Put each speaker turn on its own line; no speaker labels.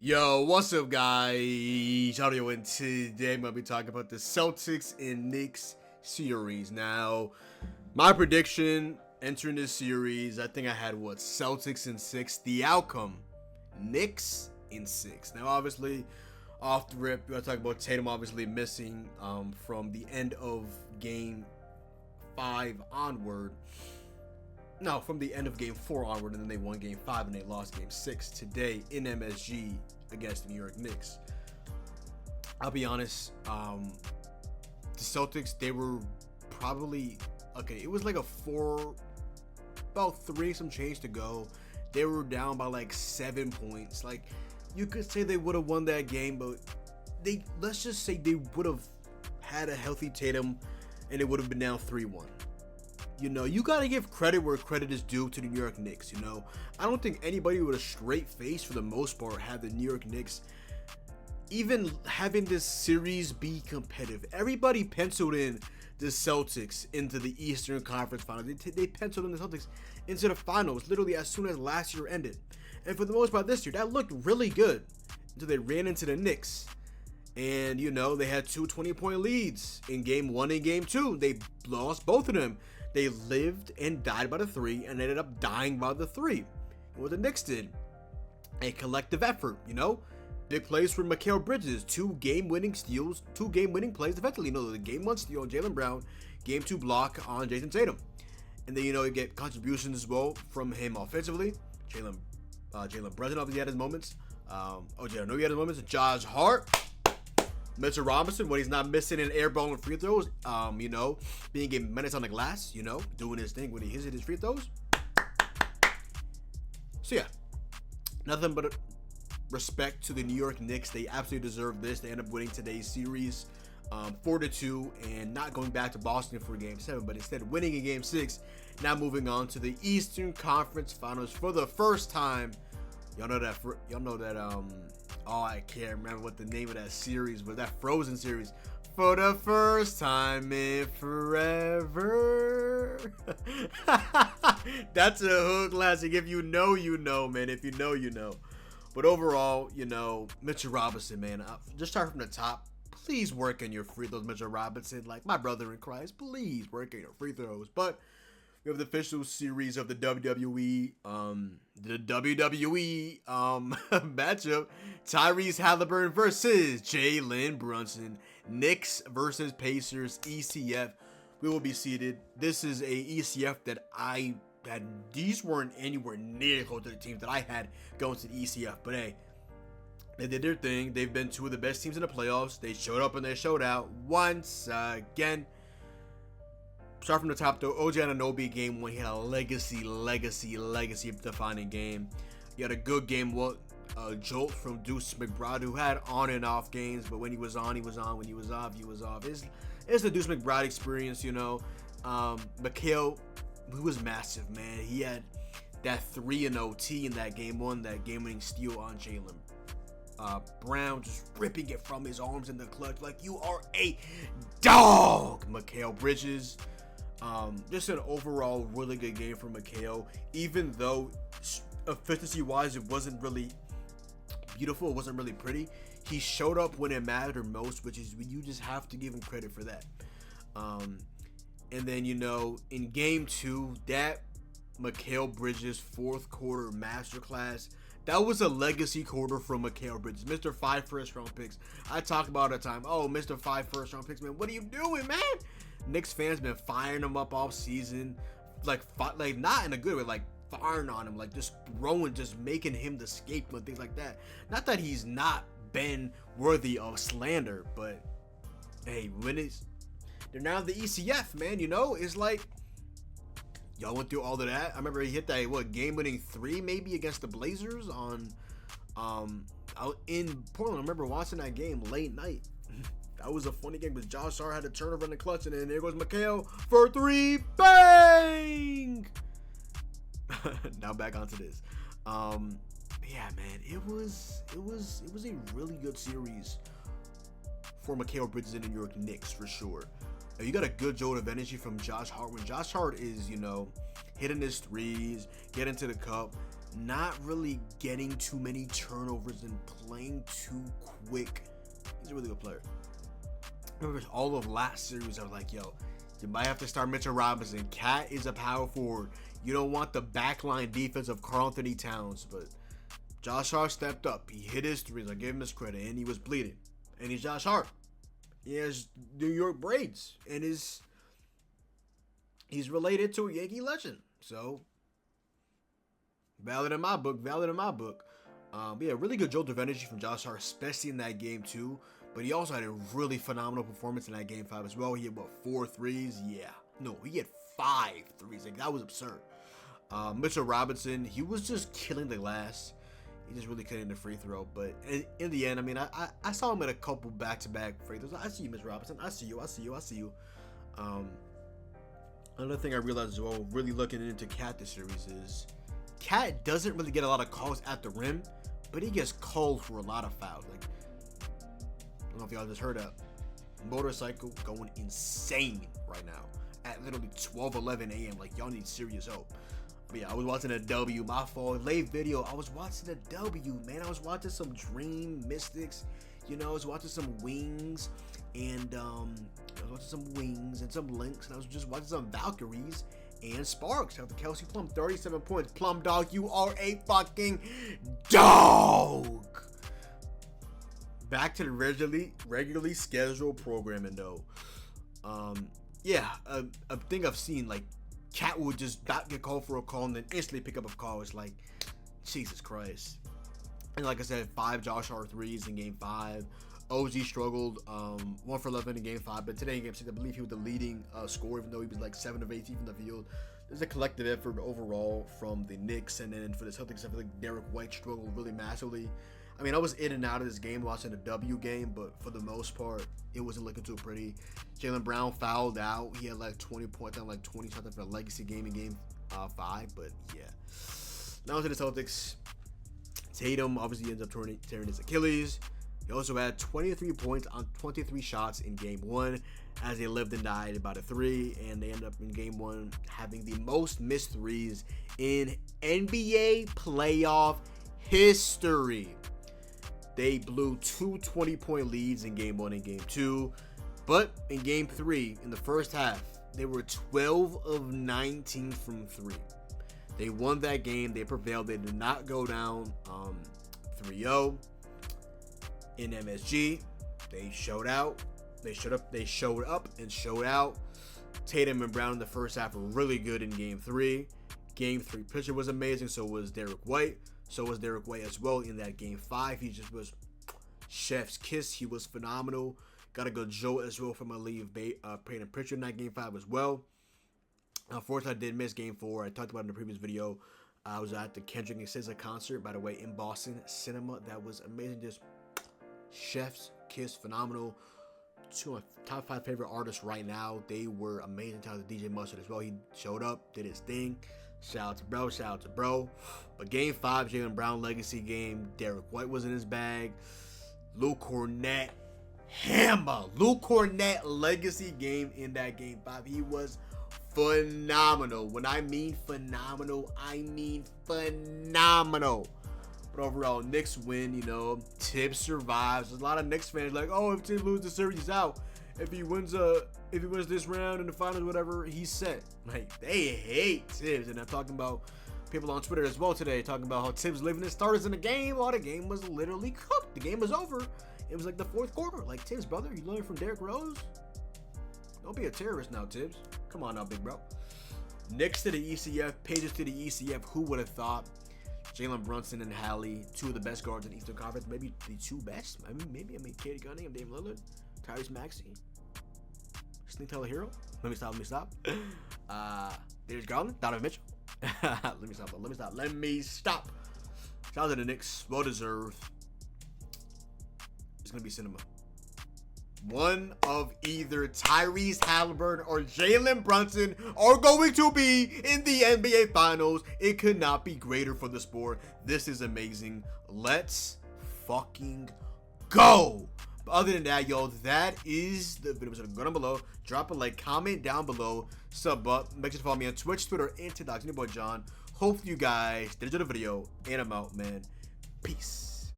Yo, what's up, guys? Audio, and today I'm gonna be talking about the Celtics and Knicks series. Now, my prediction entering this series, I think I had Celtics in 6. The outcome, Knicks in 6. Now, obviously, off the rip, we gotta talk about Tatum obviously missing from the end of Game 5 onward. No, from the end of Game 4 onward, and then they won Game 5 and they lost Game 6 today in MSG against the New York Knicks. I'll be honest, the Celtics, they were probably, it was like about 3 some change to go. They were down by like 7 points. Like, you could say they would have won that game, but let's just say they would have had a healthy Tatum and it would have been down 3-1. You know, you got to give credit where credit is due to the New York Knicks, you know. I don't think anybody with a straight face, for the most part, had the New York Knicks even having this series be competitive. Everybody penciled in the Celtics into the Eastern Conference Finals. They penciled in the Celtics into the finals literally as soon as last year ended. And for the most part this year, that looked really good until they ran into the Knicks. And, you know, they had 2 20-point leads in Game 1 and Game 2. They lost both of them. They lived and died by the 3 and ended up dying by the 3. And what the Knicks did, a collective effort, you know. Big plays from Mikal Bridges, 2 game-winning steals, 2 game-winning plays defensively. You know, the Game 1 steal on Jaylen Brown, Game 2 block on Jason Tatum. And then, you know, you get contributions as well from him offensively. Jalen Brunson obviously had his moments. I know he had his moments. Josh Hart. Mitchell Robinson, when he's not missing an airball and free throws, you know, being a menace on the glass, you know, doing his thing when he hits his free throws. So, yeah, nothing but respect to the New York Knicks. They absolutely deserve this. They end up winning today's series 4-2 and not going back to Boston for Game 7, but instead winning in Game 6. Now moving on to the Eastern Conference Finals for the first time. Y'all know that. Oh, I can't remember what the name of that series was. That Frozen series. For the first time in forever. That's a hood classic. If you know, you know, man. If you know, you know. But overall, you know, Mitchell Robinson, man. Just start from the top. Please work on your free throws, Mitchell Robinson. Like my brother in Christ, please work on your free throws. But we have the official series of the WWE, matchup. Tyrese Halliburton versus Jalen Brunson. Knicks versus Pacers, ECF. We will be seated. This is a ECF that I had. These weren't anywhere near close to the teams that I had going to the ECF. But hey, they did their thing. They've been 2 of the best teams in the playoffs. They showed up and they showed out once again. Start from the top though. OG Anunoby Game 1, he had a legacy defining game. He had a good game. Jolt from Deuce McBride, who had on and off games, but when he was on, he was on. When he was off, he was off. It's the Deuce McBride experience, you know. Mikal, who was massive, man. He had that 3 in OT in that Game 1, that game-winning steal on Jaylen Brown, just ripping it from his arms in the clutch like you are a dog. Mikal Bridges. Just an overall really good game for Mikal, even though efficiency wise it wasn't really beautiful, it wasn't really pretty. He showed up when it mattered most, which is when you just have to give him credit for that. And then, you know, in Game 2, that Mikal Bridges 4th quarter masterclass, that was a legacy quarter from Mikal Bridges. Mr. 5 first-round picks. I talk about it all the time. Oh, Mr. 5 first-round picks, man. What are you doing, man? Knicks fans been firing him up all season. Like not in a good way, like firing on him, like just throwing, just making him the scapegoat, things like that. Not that he's not been worthy of slander, but hey, they're now the ECF, man, you know? It's like, y'all went through all of that. I remember he hit that, game-winning 3 maybe against the Blazers on, out in Portland. I remember watching that game late night. That was a funny game because Josh Hart had a turnover in the clutch, and then there goes Mikal for 3, bang! Now back onto this. Yeah, man, it was a really good series for Mikal Bridges and the New York Knicks for sure. You got a good jolt of energy from Josh Hart. When Josh Hart is, you know, hitting his threes, getting to the cup, not really getting too many turnovers and playing too quick. He's a really good player. Remember all of last series, I was like, yo, you might have to start Mitchell Robinson. Cat is a power forward. You don't want the backline defense of Karl-Anthony Towns, but Josh Hart stepped up. He hit his threes. I gave him his credit, and he was bleeding. And he's Josh Hart. He has New York braids, and he's related to a Yankee legend. So, valid in my book. But yeah, really good jolt of energy from Josh Hart, especially in that game too. But he also had a really phenomenal performance in that game 5 as well. He had, 4 threes? Yeah. No, he had 5 threes. Like, that was absurd. Mitchell Robinson, he was just killing the glass. He just really couldn't hit the free throw. But in the end, I mean, I saw him at a couple back-to-back free throws. I see you, Mitchell Robinson. I see you. Another thing I realized as well, really looking into Cat this series, is Cat doesn't really get a lot of calls at the rim, but he gets called for a lot of fouls. Like, I don't know if y'all just heard that. Motorcycle going insane right now at literally 12:11 a.m. Like, y'all need serious help. But yeah, I was watching a W. My fault. Late video. I was watching a W, man. I was watching some Dream Mystics. You know, I was watching some Wings and some Lynx, and I was just watching some Valkyries and Sparks. After Kelsey Plum, 37 points. Plum dog, you are a fucking dog. Back to the regularly scheduled programming though. Yeah, a thing I've seen, like, Cat would just not get called for a call and then instantly pick up a call. It's like, Jesus Christ. And like I said, 5 Josh Hart threes in game 5. OG struggled, 1 for 11 in game 5, but today in game 6, I believe he was the leading scorer, even though he was like 7 of 18 from the field. There's a collective effort overall from the Knicks, and then for the Celtics, I feel like Derek White struggled really massively. I mean, I was in and out of this game watching the W game, but for the most part, it wasn't looking too pretty. Jaylen Brown fouled out. He had like 20 points on like 20 something for a legacy game in game 5, but yeah. Now to the Celtics. Tatum obviously ends up tearing his Achilles. He also had 23 points on 23 shots in game 1 as they lived and died about a 3, and they ended up in game 1 having the most missed threes in NBA playoff history. They blew 2 20-point leads in game 1 and game 2, but in game 3, in the first half, they were 12 of 19 from 3. They won that game. They prevailed. They did not go down 3-0 in MSG. They showed out. They showed up and showed out. Tatum and Brown in the first half were really good in game 3. Game 3 pitcher was amazing. So was Derek White. So was Derek White as well in that game 5. He just was chef's kiss. He was phenomenal. Got a good jolt as well from Payton Pritchard in that game 5 as well. Unfortunately, I did miss game 4. I talked about it in the previous video. I was at the Kendrick and SZA concert, by the way, in Boston Cinema. That was amazing. Just chef's kiss, phenomenal. 2 of my top 5 favorite artists right now. They were amazing. Shout out to DJ Mustard as well. He showed up, did his thing. Shout out to bro. But game 5, Jaylen Brown legacy game. Derek White was in his bag. Luke Cornett, hammer. Luke Cornett legacy game in that game 5. He was phenomenal. When I mean phenomenal, I mean phenomenal. But overall, Knicks win. You know, Tibbs survives. There's a lot of Knicks fans like, oh, if Tibbs loses the series, he's out. If he wins this round in the finals, whatever, he's set. Like, they hate Tibbs, and I'm talking about people on Twitter as well today talking about how Tibbs leaving his starters in the game. Well, the game was literally cooked. The game was over. It was like the 4th quarter. Like, Tibbs, brother, you learning from Derrick Rose? Don't be a terrorist now, Tibbs. Come on now, big bro. Knicks to the ECF, Pacers to the ECF. Who would have thought? Jalen Brunson and Hallie, 2 of the best guards in the Eastern Conference. Maybe the 2 best. I mean, Katie Cunningham, Dame Lillard, Tyrese Maxey, Sneak Taylor Hero. Let me stop. Darius Garland, Donovan Mitchell. Let me stop. Shout out to the Knicks. Well deserved. It's going to be cinema. One of either Tyrese Halliburton or Jalen Brunson are going to be in the NBA Finals. It could not be greater for the sport. This is amazing. Let's fucking go. But other than that, yo, that is the video. So go down below. Drop a like, comment down below, sub up. Make sure to follow me on Twitch, Twitter, and TikTok. Your boy John. Hope you guys did enjoy the video, and I'm out, man. Peace.